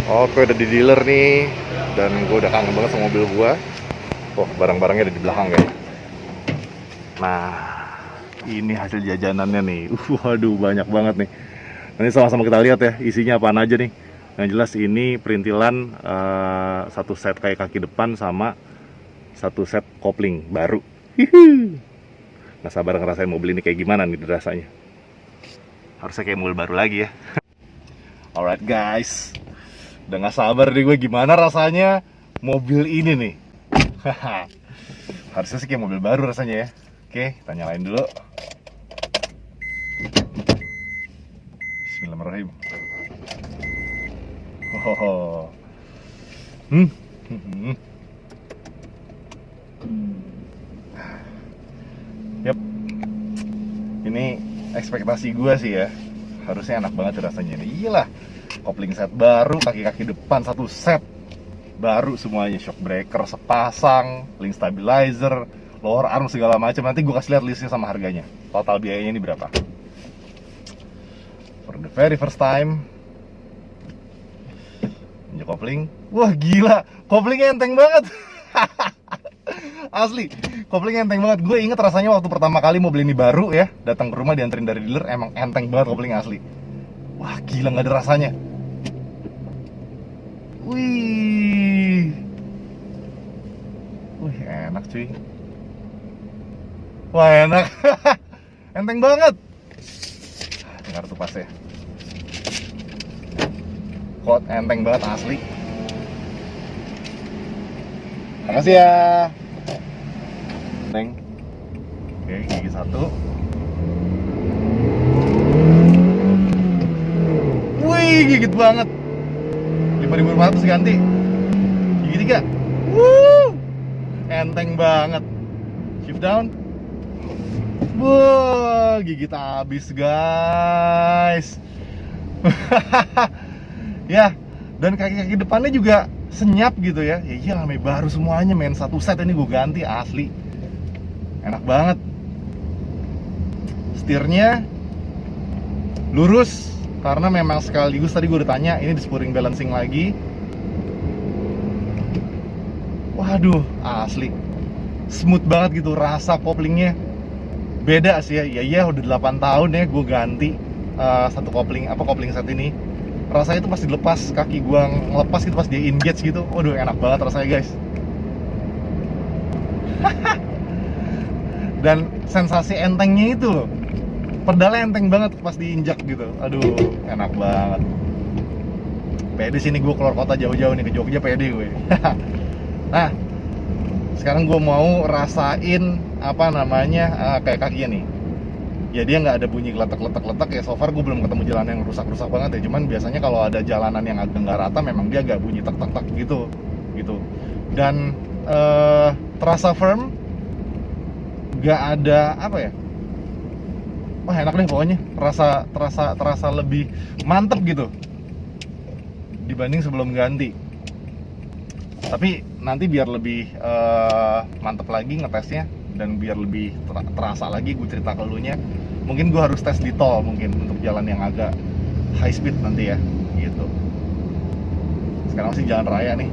Oke, udah di dealer nih, dan gue udah kangen banget sama mobil gue. Oh, barang-barangnya ada di belakang guys. Nah, ini hasil jajanannya nih. Waduh, banyak banget nih. Nanti sama-sama kita lihat ya, isinya apaan aja nih. Yang jelas ini perintilan satu set kayak kaki depan sama satu set kopling baru. Hihi. Nggak sabar ngerasain mobil ini kayak gimana nih rasanya. Harusnya kayak mobil baru lagi ya. Alright guys, udah nggak sabar deh gue gimana rasanya mobil ini nih. Harusnya sih kayak mobil baru rasanya ya. Oke, kita nyalain dulu. Bismillahirrahmanirrahim. Oh. Hmm. Hmm. Yap. Ini ekspektasi gue sih ya. Harusnya enak banget rasanya nih. Iyalah. Kopling set baru, kaki-kaki depan satu set. Baru semuanya, shock breaker sepasang, link stabilizer, lower arm segala macam. Nanti gue kasih lihat listnya sama harganya. Total biayanya ini berapa? For the very first time, injek kopling. Wah gila, koplingnya enteng banget. Asli, kopling enteng banget. Gue inget rasanya waktu pertama kali mobil ini baru ya, datang ke rumah dianterin dari dealer, emang enteng banget kopling asli. Wah gila, nggak ada rasanya. Wih, enak cuy. Wah enak, enteng banget. Dengar tuh pasnya. Kok enteng banget asli. Makasih ya. Enteng. Oke, gigi satu. Wih, gigit banget. 5.500 ganti. Gigi tiga. Enteng banget. Shift down. Wah, gigit habis guys. Ya, dan kaki-kaki depannya juga senyap gitu ya. Ya iya, namanya baru semuanya men. Satu set ini gue ganti asli. Enak banget. Setirnya lurus karena memang sekaligus tadi gue udah tanya, ini di spring balancing lagi. Waduh, asli smooth banget gitu, rasa koplingnya beda sih ya. Iya udah 8 tahun ya gue ganti satu kopling set ini. Rasanya itu pas dilepas, kaki gue ngelepas gitu pas dia engage gitu. Waduh, enak banget rasanya guys. Dan sensasi entengnya itu loh, pedalnya enteng banget pas diinjak gitu. Aduh, enak banget. Pede sini gue keluar kota jauh-jauh nih, ke Jogja pede gue. Nah, sekarang gue mau rasain apa namanya kayak kakinya nih. Ya dia nggak ada bunyi letak-letak ya. So far gue belum ketemu jalan yang rusak-rusak banget ya. Cuman biasanya kalau ada jalanan yang agak nggak rata, memang dia agak bunyi tek-tek gitu. Dan terasa firm, nggak ada apa ya. Wah enak deh pokoknya. Terasa lebih mantep gitu dibanding sebelum ganti. Tapi nanti biar lebih mantep lagi ngetesnya dan biar lebih terasa lagi, gue cerita ke lu nya. Mungkin gue harus tes di tol mungkin untuk jalan yang agak high speed nanti ya, gitu. Sekarang sih jalan raya nih.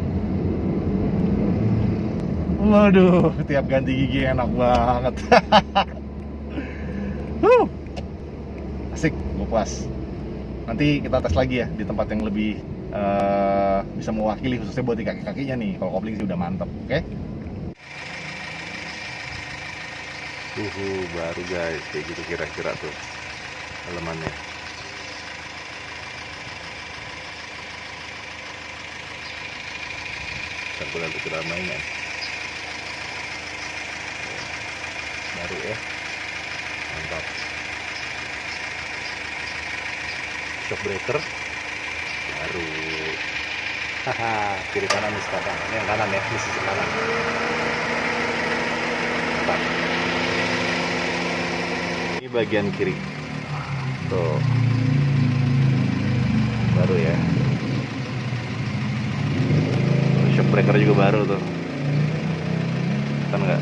Waduh, tiap ganti gigi enak banget. Asik, gue puas. Nanti kita tes lagi ya di tempat yang lebih bisa mewakili, khususnya buat di kaki-kakinya nih. Kalau kopling sih udah mantep, oke? Baru guys, kayak gitu kira-kira tuh elemennya. Campuran untuk mainan baru ya, mantap. Shock breaker baru. Haha, kiri kanan nih sekarang. Ini yang kanan ya, di sisi kanan. Mantap. Ini bagian kiri. Tuh. Baru ya. Shock breaker juga baru tuh. Kan enggak?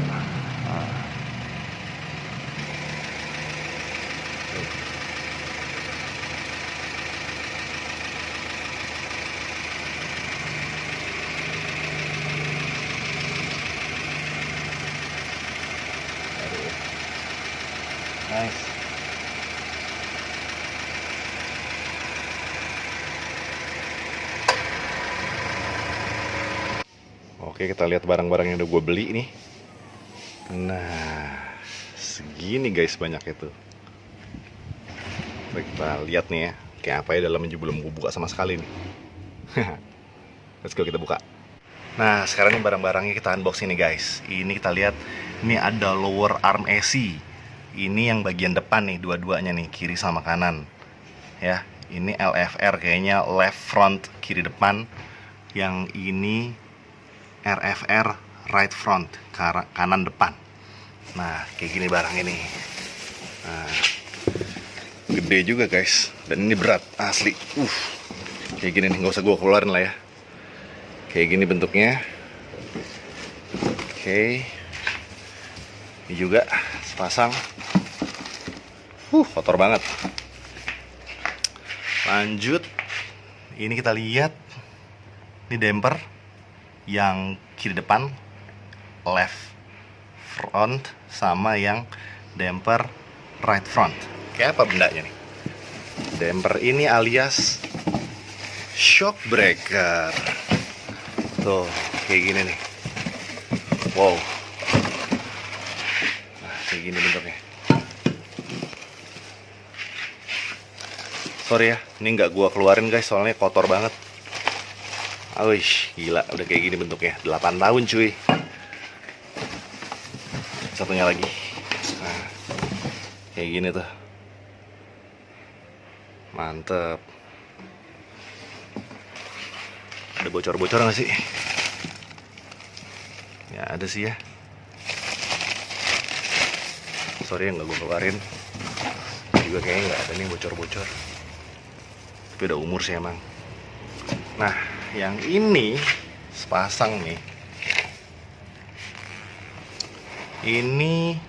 Nice. Oke, kita lihat barang-barang yang udah gue beli nih. Nah, segini guys banyak itu. Kita lihat nih ya, kayak apa ya dalamnya juga belum gue buka sama sekali nih. Let's go, kita buka. Nah, sekarang ini barang-barangnya kita unboxing nih guys. Ini kita lihat, ini ada lower arm AC. Ini yang bagian depan nih, dua-duanya nih, kiri sama kanan. Ya, ini LFR kayaknya left front kiri depan. Yang ini RFR right front kanan depan. Nah, kayak gini barang ini. Nah, gede juga guys, dan ini berat asli. Kayak gini nih, nggak usah gue keluarin lah ya. Kayak gini bentuknya. Oke. Ini juga sepasang. Kotor banget. Lanjut. Ini kita lihat. Ini damper yang kiri depan left front sama yang damper right front. Kayak apa bendanya nih? Damper ini alias shock breaker. Tuh, kayak gini nih. Wow. Nah, kayak gini bentuknya. Sorry ya, ini nggak gua keluarin guys, soalnya kotor banget. Wish, gila, udah kayak gini bentuknya. 8 tahun cuy. Satunya lagi. Nah, kayak gini tuh. Mantep. Ada bocor-bocor nggak sih? Ya ada sih ya. Sorry ya nggak gue keluarin. Juga kayaknya nggak ada nih bocor-bocor. Tapi udah umur sih emang. Nah, yang ini sepasang nih. Ini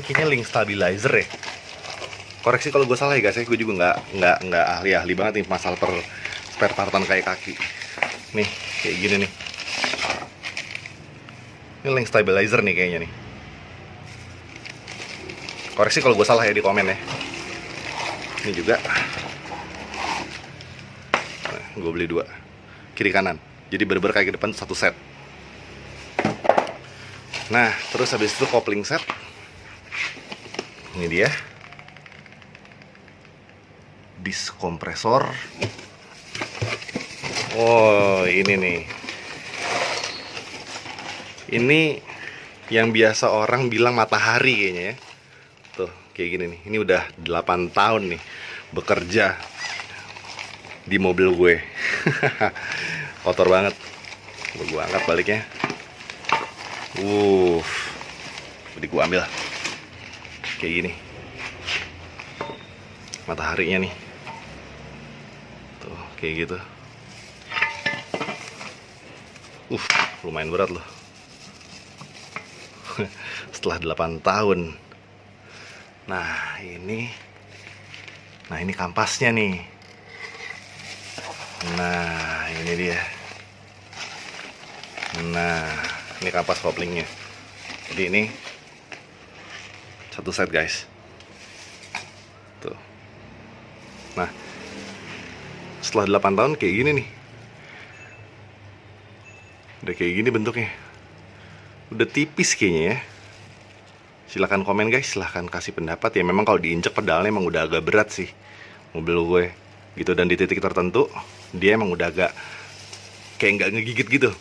kayaknya link stabilizer ya. Koreksi kalau gue salah ya guys, gue juga nggak ahli banget nih masalah spare partan kayak kaki. Nih kayak gini nih. Ini link stabilizer nih kayaknya nih. Koreksi kalau gue salah ya di komen ya. Ini juga. Nah, gue beli 2 kiri kanan. Jadi bener-bener kayak ke depan satu set. Nah, terus habis itu kopling set. Ini dia. Disk kompresor. Oh, ini nih. Ini yang biasa orang bilang matahari kayaknya ya. Tuh, kayak gini nih. Ini udah 8 tahun nih bekerja di mobil gue. Kotor banget. Gue angkat baliknya. Jadi gue ambil. Kayak gini. Mataharinya nih. Tuh, kayak gitu. Lumayan berat loh. Setelah 8 tahun. Nah, ini kampasnya nih. Nah, ini dia. Nah, ini kampas koplingnya. Jadi ini satu set guys. Tuh. Nah, setelah 8 tahun kayak gini nih. Udah kayak gini bentuknya. Udah tipis kayaknya ya. Silahkan komen guys, silahkan kasih pendapat ya. Memang kalau diinjek pedalnya emang udah agak berat sih mobil gue gitu, dan di titik tertentu dia emang udah agak kayak nggak ngegigit gitu.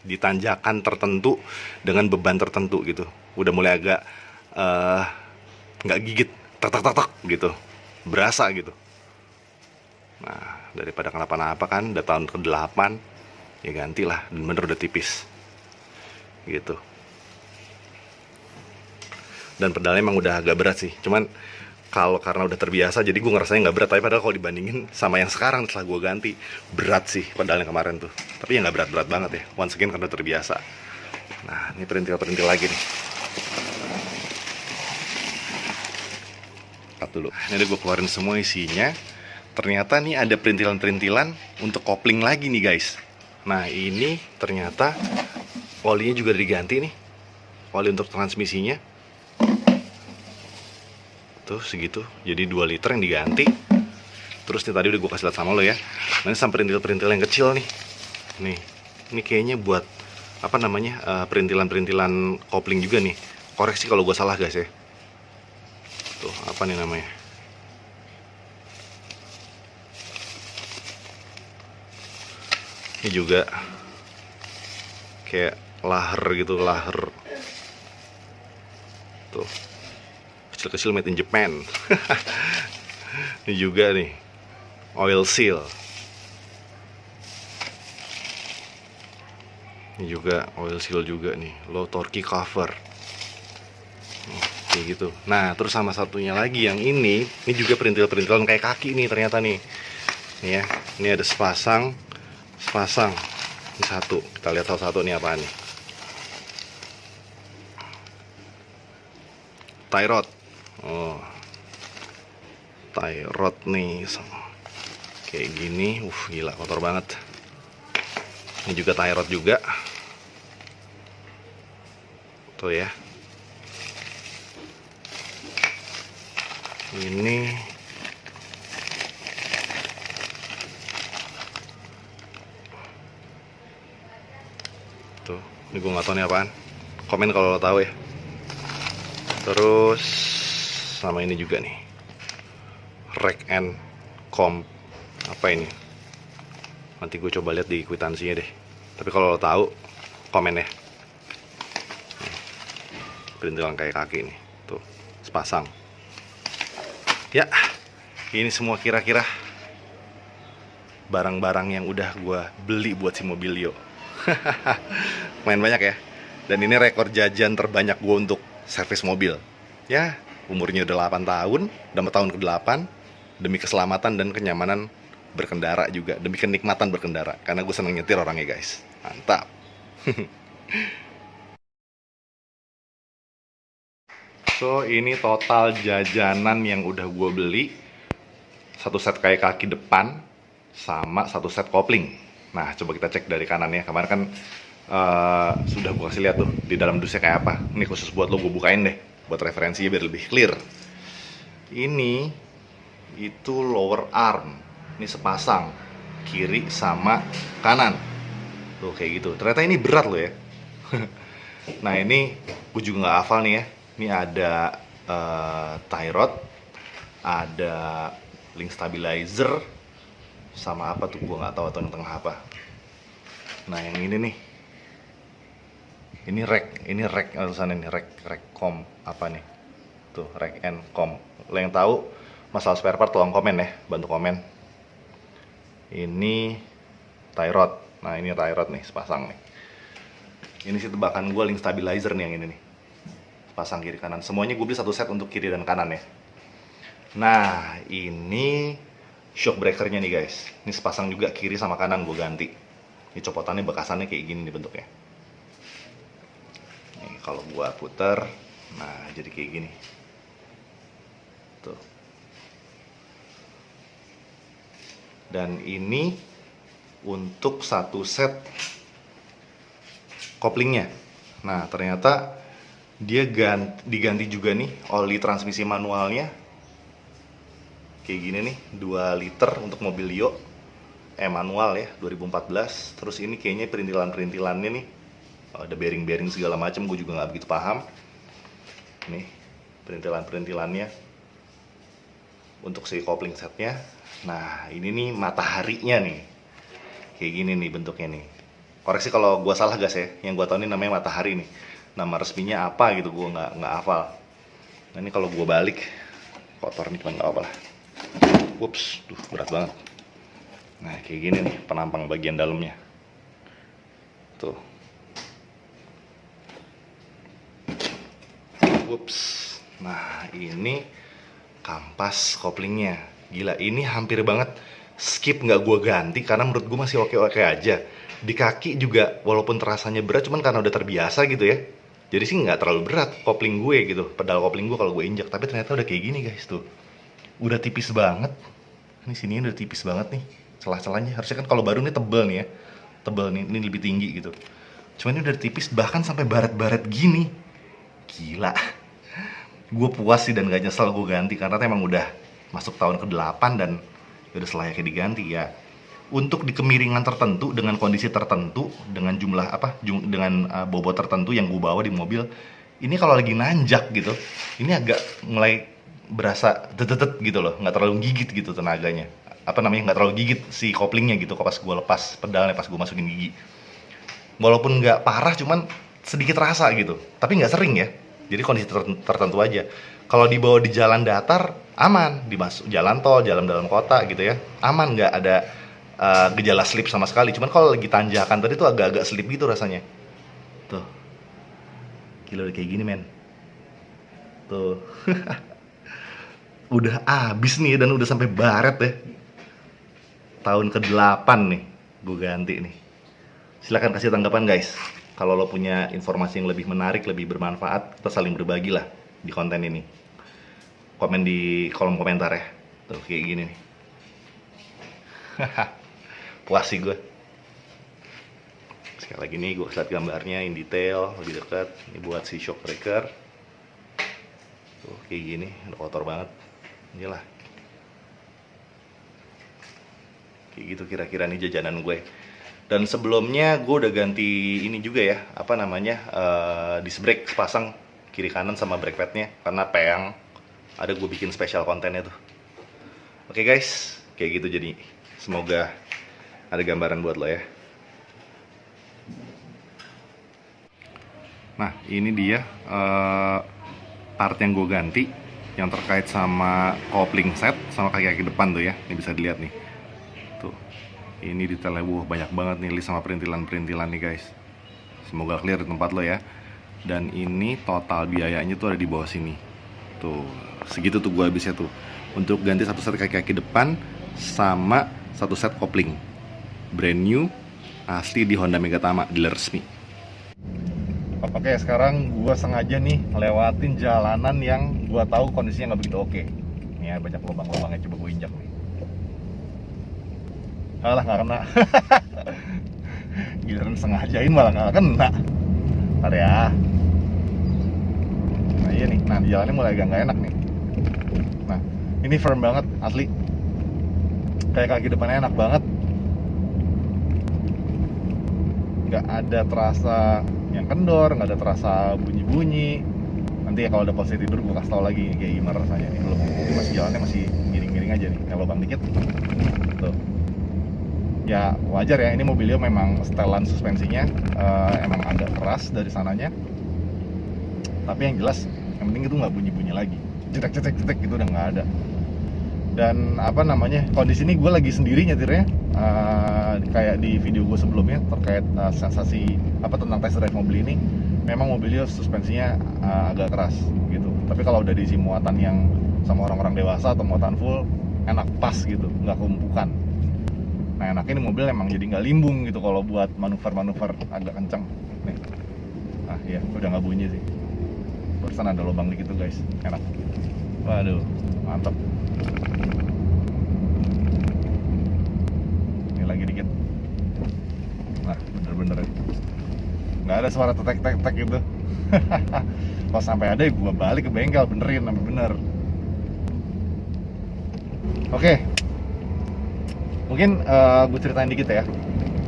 Di tanjakan tertentu dengan beban tertentu gitu, udah mulai agak nggak gigit, tak gitu, berasa gitu. Nah, daripada kenapa-napa kan, udah tahun ke-8 ya gantilah, dan bener udah tipis gitu. Dan pedalnya emang udah agak berat sih, cuman karena udah terbiasa jadi gue ngerasanya nggak berat. Tapi padahal kalau dibandingin sama yang sekarang setelah gue ganti, berat sih pedalnya kemarin tuh. Tapi ya nggak berat-berat banget ya, once again karena terbiasa. Nah, ini perintil-perintil lagi nih. Cut dulu. Ini udah gue keluarin semua isinya. Ternyata nih ada perintilan-perintilan untuk kopling lagi nih guys. Nah, ini ternyata olinya juga diganti nih. oli untuk transmisinya. Tuh segitu, jadi 2 liter yang diganti. Terus nih tadi udah gue kasih lihat sama lo ya. Nah, ini sama perintil-perintil yang kecil nih. Nih, ini kayaknya buat apa namanya, perintilan-perintilan kopling juga nih. Koreksi kalau gue salah guys ya. Tuh, apa nih namanya? Ini juga kayak laher gitu, laher. Tuh, kecil-kecil made in Japan. Ini juga nih oil seal. Ini juga oil seal juga nih, low torque cover. Kayak gitu. Nah, terus sama satunya lagi yang ini juga perintil-perintilan kayak kaki nih ternyata nih. Nih ya, ini ada sepasang. Ini satu. Kita lihat satu-satu nih apa nih. Tie rod. Oh. Tie rod nih. Kayak gini. Gila kotor banget. Ini juga tie rod juga. Tuh ya. Ini tuh, ini gue nggak tahu nih apaan. Komen kalau lo tahu ya. Terus sama ini juga nih, rack and comp. Apa ini? Nanti gue coba lihat di kwitansinya deh. Tapi kalau lo tahu, komen ya. Perintilan kayak kaki nih, tuh sepasang. Ya, ini semua kira-kira barang-barang yang udah gue beli buat si Mobilio. Main banyak ya. Dan ini rekor jajan terbanyak gue untuk servis mobil. Ya, umurnya udah 8 tahun, udah tahun ke-8. Demi keselamatan dan kenyamanan berkendara juga, demi kenikmatan berkendara. Karena gue seneng nyetir orangnya guys. Mantap. So, ini total jajanan yang udah gue beli. Satu set kayak kaki depan, sama satu set kopling. Nah, coba kita cek dari kanan ya. Kemarin kan sudah gue kasih lihat tuh di dalam dusnya kayak apa. Ini khusus buat lo, gue bukain deh buat referensinya biar lebih clear. Ini itu lower arm. Ini sepasang kiri sama kanan. Tuh kayak gitu. Ternyata ini berat loh ya. Nah, ini gue juga nggak hafal nih ya. Ini ada tie rod, ada link stabilizer, sama apa tuh gue nggak tahu atau yang tengah apa. Nah, yang ini nih, ini rack tulisannya ini rack com apa nih? Tuh rack and com. Lo yang tahu masalah spare part tolong komen ya, bantu komen. Ini tie rod. Nah, ini tie rod nih sepasang nih. Ini sih tebakan gue link stabilizer nih yang ini nih. Pasang kiri kanan. Semuanya gue beli satu set untuk kiri dan kanan ya. Nah, ini shock breakernya nih guys. Ini sepasang juga kiri sama kanan gue ganti. Ini copotannya bekasannya kayak gini nih bentuknya. Nih kalau gue puter, nah jadi kayak gini. Tuh. Dan ini untuk satu set koplingnya. Nah, ternyata dia diganti juga nih oli transmisi manualnya. Kayak gini nih, 2 liter untuk Mobilio. Manual ya, 2014. Terus ini kayaknya perintilan-perintilannya nih. Ada bearing-bearing segala macam, gue juga nggak begitu paham. Nih, perintilan-perintilannya untuk si kopling setnya. Nah, ini nih mataharinya nih. Kayak gini nih bentuknya nih. Koreksi kalau gue salah guys ya. Yang gue tahu ini namanya matahari nih. Nama resminya apa gitu gue nggak hafal. Nah, ini kalau gue balik kotor nih, cuman nggak apa lah. Whoops, berat banget. Nah, kayak gini nih penampang bagian dalamnya. Tuh. Whoops. Nah, ini kampas koplingnya. Gila, ini hampir banget skip nggak gue ganti karena menurut gue masih oke-oke aja. Di kaki juga walaupun terasanya berat, cuman karena udah terbiasa gitu ya. Jadi sih nggak terlalu berat kopling gue gitu, pedal kopling gue kalau gue injak. Tapi ternyata udah kayak gini guys tuh, udah tipis banget. Ini sini udah tipis banget nih, celah-celahnya. Harusnya kan kalau baru nih tebel nih ya, tebel nih, ini lebih tinggi gitu. Cuman ini udah tipis bahkan sampai baret-baret gini. Gila, gue puas sih dan gak nyesel gue ganti, karena emang udah masuk tahun ke-8 dan udah selayaknya diganti ya. Untuk di kemiringan tertentu, dengan kondisi tertentu, dengan jumlah dengan bobot tertentu yang gue bawa di mobil, ini kalau lagi nanjak gitu, ini agak mulai berasa dedet gitu loh, nggak terlalu gigit gitu tenaganya. Nggak terlalu gigit si koplingnya gitu pas gue lepas pedalnya, pas gue masukin gigi. Walaupun nggak parah, cuman sedikit rasa gitu, tapi nggak sering ya. Jadi kondisi tertentu aja. Kalau dibawa di jalan datar, aman. Dimasuk jalan tol, jalan dalam kota gitu ya, aman, nggak ada gejala slip sama sekali. Cuman kalau lagi tanjakan tadi tuh agak-agak slip gitu rasanya. Tuh, gila udah kayak gini men. Tuh, udah abis nih dan udah sampai baret ya. Tahun ke-8 nih gue ganti nih. Silahkan kasih tanggapan guys. Kalau lo punya informasi yang lebih menarik, lebih bermanfaat, kita saling berbagi lah di konten ini. Komen di kolom komentar ya. Tuh kayak gini nih. Puas sih gue. Sekali lagi nih gue lihat gambarnya in detail, lebih dekat. Ini buat si shock breaker. Tuh kayak gini, udah kotor banget. Inilah. Kayak gitu kira-kira nih jajanan gue. Dan sebelumnya gue udah ganti ini juga ya, disc brake sepasang kiri kanan sama brake padnya, karena peang. Ada gue bikin special kontennya tuh. Oke guys, kayak gitu jadi. Semoga ada gambaran buat lo ya. Nah ini dia part yang gue ganti, yang terkait sama kopling set sama kaki-kaki depan tuh ya. Ini bisa dilihat nih. Tuh, ini detailnya banyak banget nih, list sama perintilan-perintilan nih guys. Semoga clear di tempat lo ya. Dan ini total biayanya tuh ada di bawah sini. Tuh, segitu tuh gue habisnya tuh untuk ganti satu set kaki-kaki depan sama satu set kopling. Brand new, asli di Honda Megatama, dealer resmi. Oke, sekarang gue sengaja nih lewatin jalanan yang gue tahu kondisinya nggak begitu oke. Nih ya, banyak lubang-lubangnya, coba gue injak nih. Alah, nggak kena. Giliran sengajain malah nggak kena. Ntar ya. Nah iya nih, nah di jalannya mulai agak nggak enak nih. Nah, ini firm banget, asli. Kayak kaki depannya enak banget. Nggak ada terasa yang kendor, nggak ada terasa bunyi-bunyi. Nanti ya kalau udah posisi tidur gue kasih tau lagi kayak gimana rasanya nih. Belum, ini masih jalannya masih miring-miring aja nih, kalau lubang dikit. Tuh. Ya wajar ya, ini mobilnya memang setelan suspensinya emang agak keras dari sananya. Tapi yang jelas, yang penting itu nggak bunyi-bunyi lagi. Cetek-cetek gitu udah nggak ada. Dan kondisi ini gue lagi sendiri nyetirnya, kayak di video gue sebelumnya terkait sensasi tentang test drive mobil ini. Memang mobilnya suspensinya agak keras gitu. Tapi kalau udah diisi muatan yang sama orang-orang dewasa atau muatan full, enak pas gitu, nggak keumpukan. Nah enaknya ini mobil emang jadi nggak limbung gitu kalau buat manuver-manuver agak kenceng nih. Nah iya, udah nggak bunyi sih. Barusan ada lubang dikit tuh guys, enak. Waduh, mantap. Ini lagi dikit. Nah bener-bener nggak ada suara tetek-tetek gitu. Pas sampai ada, gue balik ke bengkel benerin sampai bener. Oke. Mungkin gue ceritain dikit ya.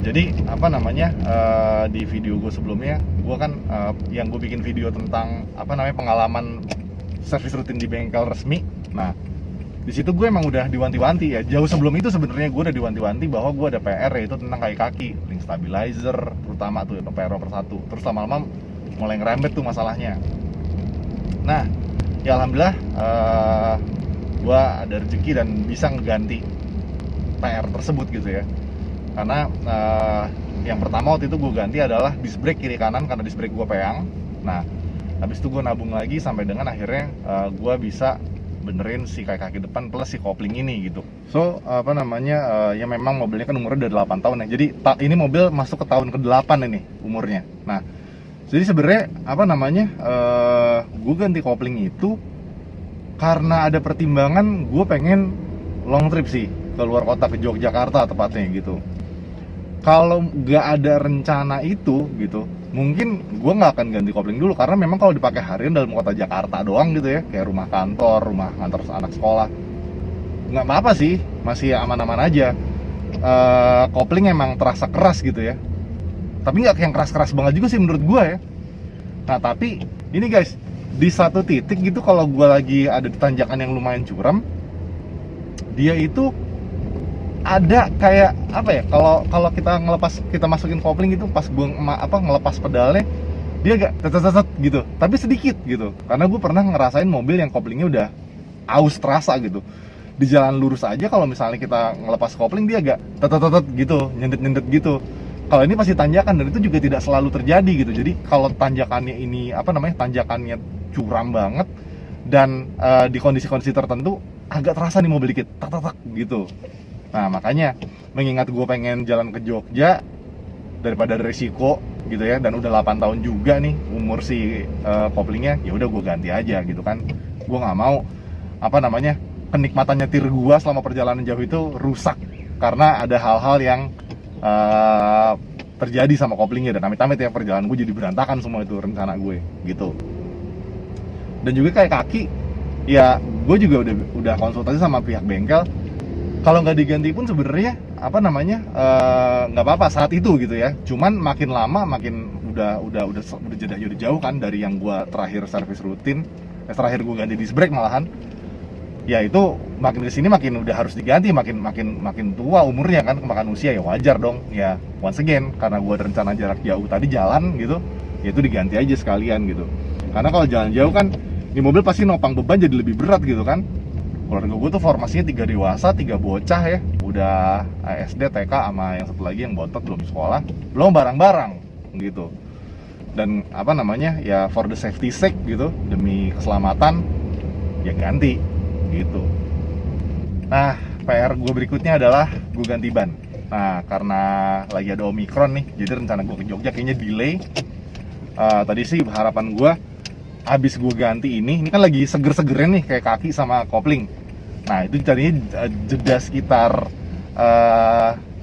Jadi di video gue sebelumnya, gue kan yang gue bikin video tentang pengalaman servis rutin di bengkel resmi. Nah, di situ gue emang udah diwanti-wanti ya. Jauh sebelum itu sebenarnya gue udah diwanti-wanti bahwa gue ada PR, yaitu tentang kaki-kaki, ring stabilizer, terutama tuh PR nomor 1. Terus lama-lama mulai ngerembet tuh masalahnya. Nah, ya alhamdulillah gue ada rezeki dan bisa ngeganti PR tersebut gitu ya. Karena yang pertama waktu itu gue ganti adalah disc brake kiri kanan, karena disc brake gue peang. Nah habis itu gue nabung lagi sampai dengan akhirnya gue bisa benerin si kaki depan plus si kopling ini gitu. So ya memang mobilnya kan umurnya udah 8 tahun ya. Jadi ini mobil masuk ke tahun ke-8 ini umurnya. Nah jadi sebenarnya gue ganti kopling itu karena ada pertimbangan gue pengen long trip sih, ke luar kota, ke Yogyakarta tepatnya gitu. Kalau nggak ada rencana itu gitu, mungkin gue nggak akan ganti kopling dulu, karena memang kalau dipakai harian dalam kota Jakarta doang gitu ya, kayak rumah kantor, rumah kantor anak sekolah, nggak apa-apa sih, masih aman-aman aja. Kopling emang terasa keras gitu ya, tapi nggak yang keras-keras banget juga sih menurut gue ya. Nah tapi ini guys, di satu titik gitu kalau gue lagi ada di tanjakan yang lumayan curam, dia itu ada kayak apa ya, kalau kita masukin kopling gitu, pas gue ngelepas pedalnya, dia agak tetet gitu, tapi sedikit gitu. Karena gue pernah ngerasain mobil yang koplingnya udah aus terasa gitu. Di jalan lurus aja kalau misalnya kita ngelepas kopling, dia agak tetet gitu, nyendet gitu. Kalau ini pasti tanjakan, dan itu juga tidak selalu terjadi gitu. Jadi kalau tanjakannya ini tanjakannya curam banget, dan di kondisi-kondisi tertentu agak terasa nih mobil dikit tak gitu. Nah makanya, mengingat gue pengen jalan ke Jogja daripada resiko gitu ya, dan udah 8 tahun juga nih umur si koplingnya, ya udah gue ganti aja gitu kan. Gue nggak mau kenikmatan nyetir gue selama perjalanan jauh itu rusak karena ada hal-hal yang terjadi sama koplingnya, dan amit-amit ya perjalanan gue jadi berantakan semua itu rencana gue gitu. Dan juga kayak kaki, ya gue juga udah konsultasi sama pihak bengkel, kalau nggak diganti pun sebenarnya nggak apa-apa saat itu gitu ya. Cuman makin lama makin udah jeda jauh kan dari yang gue terakhir servis rutin, terakhir gue ganti disc brake malahan. Ya itu makin kesini makin udah harus diganti, makin tua umurnya kan, kemakan usia, ya wajar dong ya. Once again, karena gue ada rencana jarak jauh tadi jalan gitu, ya itu diganti aja sekalian gitu. Karena kalau jalan jauh kan, di mobil pasti nopang beban jadi lebih berat gitu kan. Keluarga gue tuh formasinya 3 dewasa, 3 bocah ya, udah SD, TK, sama yang satu lagi yang bontot belum sekolah, belum barang-barang gitu. Dan ya for the safety sake gitu, demi keselamatan, ya ganti gitu. Nah, PR gue berikutnya adalah gue ganti ban. Nah, karena lagi ada Omicron nih, jadi rencana gue ke Jogja kayaknya delay. Tadi sih harapan gue, abis gue ganti ini kan lagi seger-segernya nih kayak kaki sama kopling. Nah, itu tadinya jeda sekitar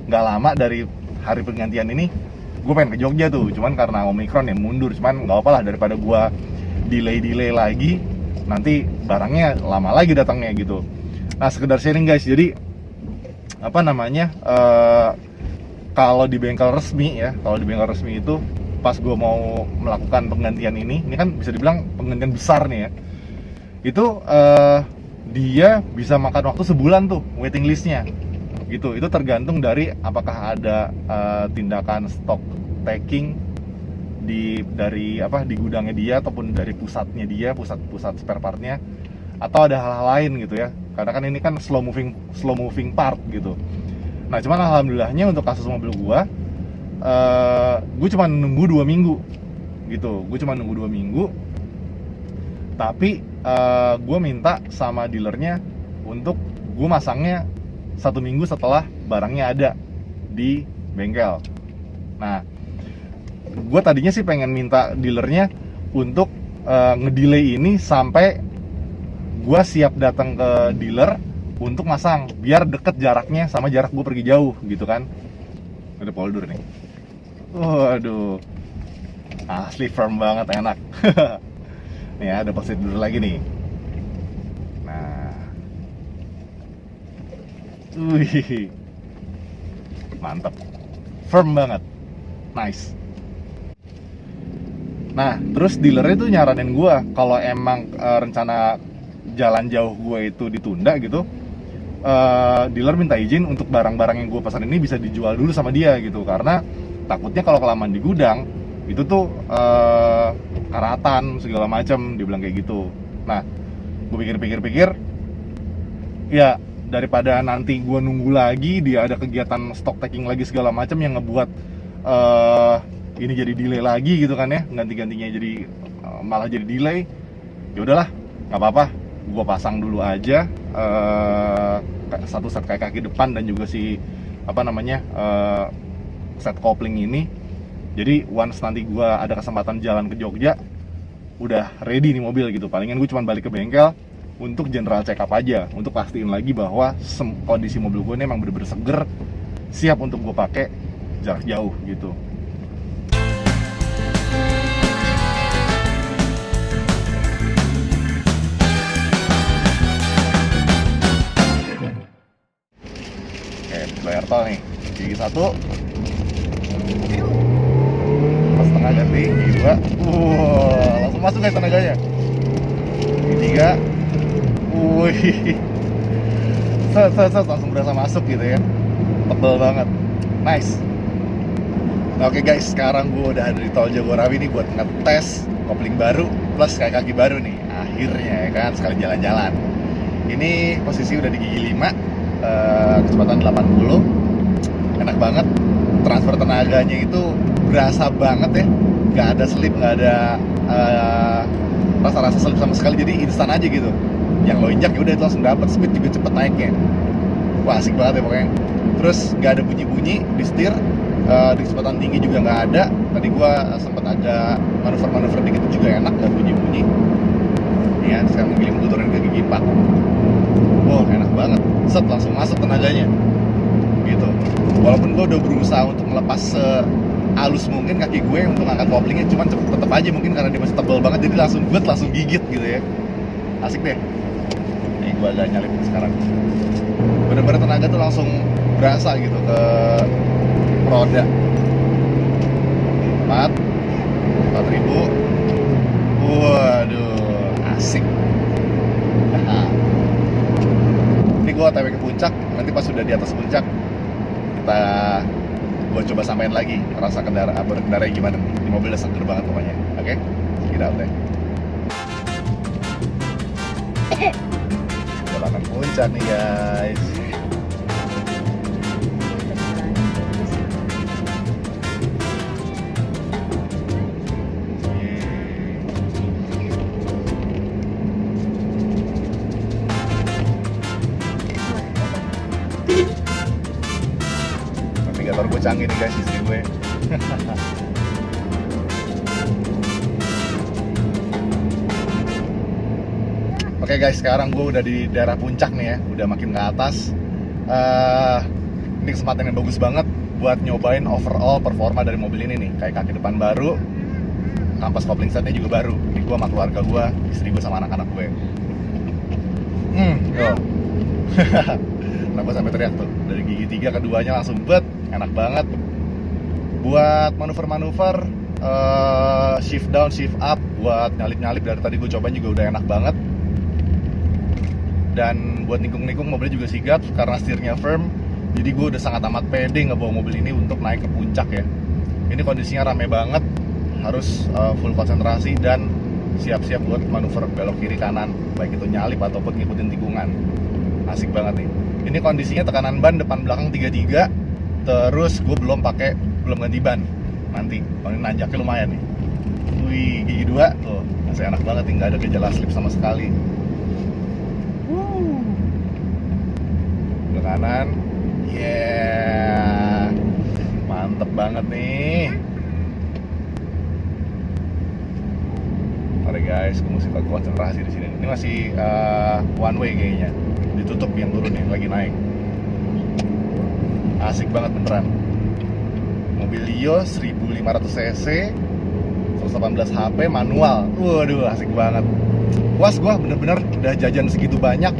nggak lama dari hari penggantian ini, gue pengen ke Jogja tuh. Cuman karena Omicron ya mundur, cuman nggak apa lah daripada gue delay lagi, nanti barangnya lama lagi datangnya gitu. Nah, sekedar sharing guys, jadi kalau di bengkel resmi ya, itu pas gue mau melakukan penggantian ini kan bisa dibilang penggantian besar nih ya, itu dia bisa makan waktu sebulan tuh waiting listnya gitu. Itu tergantung dari apakah ada tindakan stock taking di gudangnya dia, ataupun dari pusatnya dia, pusat spare partnya, atau ada hal-hal lain gitu ya. Karena kan ini kan slow moving part gitu. Nah, cuman alhamdulillahnya untuk kasus mobil gue cuma nunggu 2 minggu gitu. Tapi gue minta sama dealernya untuk gue masangnya 1 minggu setelah barangnya ada di bengkel. Nah, gue tadinya sih pengen minta dealernya untuk ngedelay ini sampai gue siap datang ke dealer untuk masang, biar deket jaraknya sama jarak gue pergi jauh gitu kan. Ada poldur nih. Waduh, asli firm banget, enak. Nih ada posit dulu lagi nih. Nah, wih, mantap, firm banget, nice. Nah, terus dealernya tuh nyaranin gue kalau emang rencana jalan jauh gue itu ditunda gitu, dealer minta izin untuk barang-barang yang gue pesan ini bisa dijual dulu sama dia gitu, karena takutnya kalau kelamaan di gudang itu tuh karatan segala macam, dia bilang kayak gitu. Nah, gue pikir-pikir ya daripada nanti gue nunggu lagi dia ada kegiatan stock taking lagi segala macam yang ngebuat ini jadi delay lagi gitu kan ya, ganti-gantinya jadi malah jadi delay. Ya udahlah, nggak apa-apa, gue pasang dulu aja satu set kaki depan dan juga si set kopling ini. Jadi once nanti gue ada kesempatan jalan ke Jogja, udah ready nih mobil gitu. Palingan gue cuma balik ke bengkel untuk general check up aja, untuk pastiin lagi bahwa kondisi mobil gue ini emang bener-bener seger, siap untuk gue pakai jarak jauh gitu. bayar tol nih. Gigi 1 setengah ganti, gigi 2 langsung masuk guys tenaganya. Gigi 3 wih langsung berasa masuk gitu ya, tebel banget, nice. Nah, oke guys, sekarang gue udah ada di tol Jagorawi nih buat ngetes kopling baru plus kayak kaki baru nih. Akhirnya ya kan, sekali jalan-jalan. Ini posisi udah di gigi 5, kecepatan 80. Enak banget, transfer tenaganya itu berasa banget ya. Gak ada slip, gak ada rasa-rasa slip sama sekali, jadi instan aja gitu. Yang lo injak ya udah itu langsung dapet, speed juga cepet naiknya. Wah, asik banget ya pokoknya. Terus gak ada bunyi-bunyi di setir, di kecepatan tinggi juga nggak ada. Tadi gua sempet agak manuver-manuver dikit juga enak, nggak bunyi-bunyi. Ya, sekarang gigi 5 turunin ke gigi 4. Wow, enak banget. Set, langsung masuk tenaganya. Gitu. Walaupun gua udah berusaha untuk melepas halus mungkin kaki gue untuk angkat koplingnya, cuman tetep aja mungkin karena dia masih tebal banget, jadi langsung gigit gitu ya. Asik deh. Nih gua agak nyalip sekarang. Bener-bener tenaga tuh langsung berasa gitu ke roda. 4.000. Waduh, asik. Ini gue OTW ke puncak. Nanti pas sudah di atas puncak, gue coba samain lagi rasa berkendaranya gimana. Di mobil udah seger banget pokoknya. Oke, kita deh. Jalanan puncak nih guys. Navigator gue canggih nih guys, istri gue. Oke guys, sekarang gue udah di daerah puncak nih ya, udah makin ke atas. Ini kesempatan yang bagus banget buat nyobain overall performa dari mobil ini nih. Kayak kaki depan baru, kampas kopling setnya juga baru. Ini gue sama keluarga gue, istri gue sama anak-anak gue. Yo. Kenapa sampai teriak tuh? Dari gigi 3 keduanya langsung enak banget. Buat manuver-manuver, shift down, shift up, buat nyalip-nyalip dari tadi gue cobain juga udah enak banget. Dan buat nikung-nikung mobilnya juga sigap karena setirnya firm. Jadi gue udah sangat amat pede ngebawa mobil ini untuk naik ke puncak ya. Ini kondisinya rame banget, harus full konsentrasi dan siap-siap buat manuver belok kiri kanan, baik itu nyalip ataupun ngikutin tikungan. Asik banget nih. Ini kondisinya tekanan ban depan belakang 33. Terus gue belum ganti ban. Nanti, kalau ini nanjaknya lumayan nih. Wih, gigi 2 tuh, masih enak banget nih, nggak ada gejala slip sama sekali. Ke kanan, yeah, mantep banget nih. Oke guys, gue mesti konsentrasi di sini. Ini masih one way kayaknya, ditutup yang turun nih, lagi naik. Asik banget beneran. Mobil Lio 1500 cc, 118 HP manual. Waduh, asik banget. Puas gue bener-bener udah jajan segitu banyak.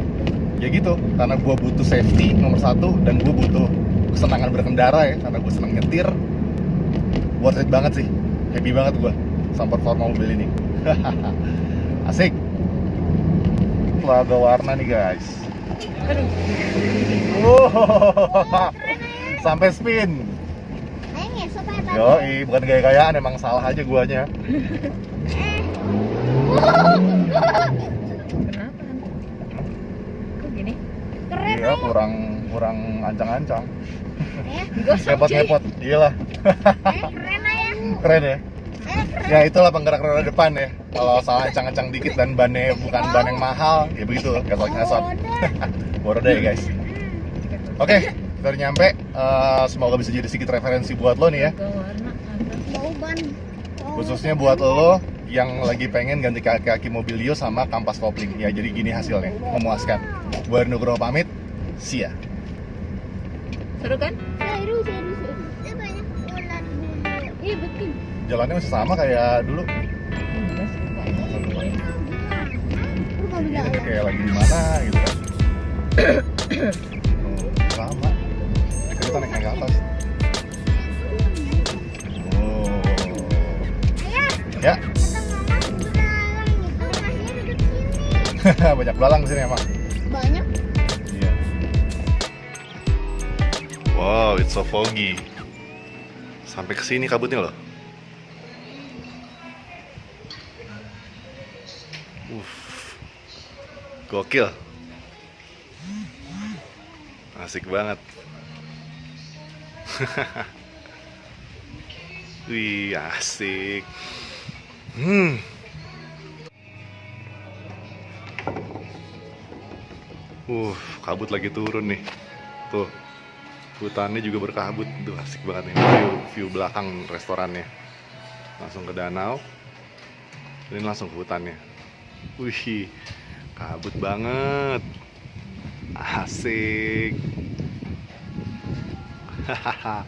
Ya gitu, karena gue butuh safety nomor 1 dan gue butuh kesenangan berkendara ya, karena gue seneng nyetir. Worth it banget sih, happy banget gue sama performa mobil ini. Asik. Laga warna nih guys. Sampai spin. Yoi, bukan gaya-gayaan, emang salah aja guanya. Iya, kurang ancang-ancang. Ngepot-ngepot, iyalah. Keren ya. Ya itulah penggerak roda depan ya. Kalau salah ancang-ancang dikit dan bannya bukan ban yang mahal, ya begitu, ngesot-ngesot. Roda ya guys. Oke, kita udah nyampe. Semoga bisa jadi sedikit referensi buat lo nih ya. Khususnya buat lo yang lagi pengen ganti kaki mobil Lio sama kampas kopling. Ya jadi gini hasilnya, memuaskan. Gue Nugroho pamit. See ya. Seru kan? Seru. Ini banyak ular bulu. Iya betul. Jalannya masih sama kayak dulu. Ini kayak lagi di mana gitu kan. Sama. kita naik ke atas. Oh. Ayah, Ya, kata mama belalang itu masih duduk sini. banyak belalang di sini emang. Banyak. Iya. Wow, it's so foggy. Sampai ke sini kabutnya loh. Gokil. Asik banget. Wih, asik. Kabut lagi turun nih. Tuh. Hutannya juga berkabut. Tuh, asik banget nih view belakang restorannya. Langsung ke danau. Ini langsung ke hutannya. Wih, kabut banget. Asik. Hahaha.